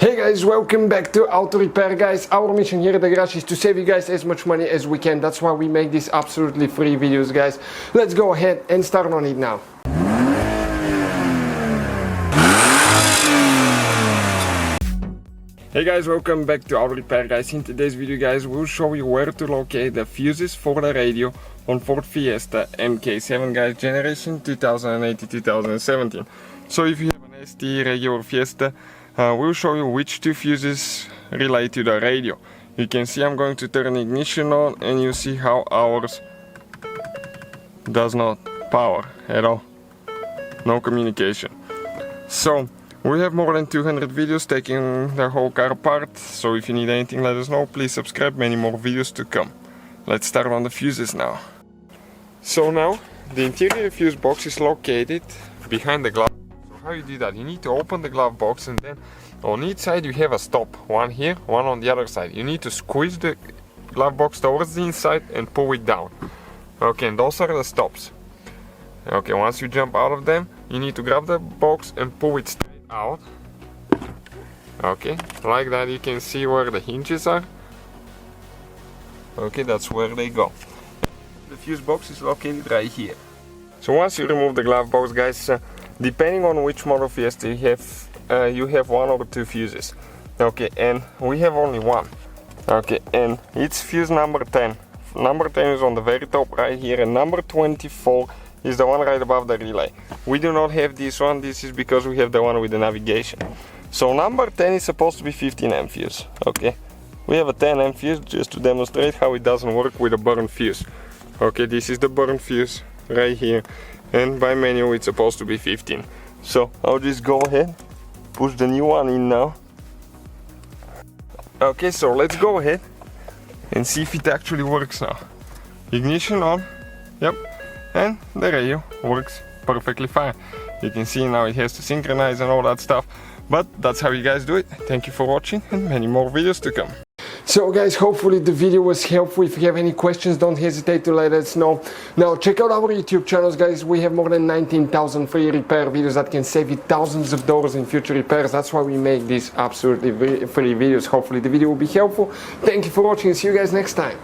Hey guys, welcome back to Auto Repair guys. Our mission here at the garage is to save you guys as much money as we can. That's why we make these absolutely free videos guys. Let's go ahead and start on it now. Hey guys, welcome back to Auto Repair guys. In today's video guys, we'll show you where to locate the fuses for the radio on Ford Fiesta MK7 guys, generation 2018-2017. So if you have an ST regular Fiesta, we'll show you which two fuses relate to the radio. You can see I'm going to turn ignition on and you see how ours does not power at all. No communication. So we have more than 200 videos taking the whole car apart, so if you need anything let us know, please subscribe, many more videos to come. Let's start on the fuses now. So now the interior fuse box is located behind the glove. So how you do that? You need to open the glove box and then on each side you have a stop. One here, one on the other side. You need to squeeze the glove box towards the inside and pull it down. Okay, and those are the stops. Okay, once you jump out of them, you need to grab the box and pull it straight out. Okay, like that. You can see where the hinges are. Okay, that's where they go. The fuse box is located right here. So once you remove the glove box guys, depending on which model Fiesta you have one or two fuses. Okay, and we have only one. Okay, and it's fuse number 10. Number 10 is on the very top right here, and number 24 is the one right above the relay. We do not have this one. This is because we have the one with the navigation. So number 10 is supposed to be 15 amp fuse. Okay, we have a 10 amp fuse just to demonstrate how it doesn't work with a burn fuse. Okay, this is the burn fuse right here, and by manual it's supposed to be 15. So I'll just go ahead, push the new one in now. Okay, so let's go ahead and see if it actually works now. Ignition on. Yep. And the radio works perfectly fine. You can see now it has to synchronize and all that stuff, but that's how you guys do it. Thank you for watching and many more videos to come. So guys, hopefully the video was helpful. If you have any questions, don't hesitate to let us know. Now check out our YouTube channels guys. We have more than 19,000 free repair videos that can save you thousands of dollars in future repairs. That's why we make these absolutely free videos. Hopefully the video will be helpful. Thank you for watching and see you guys next time.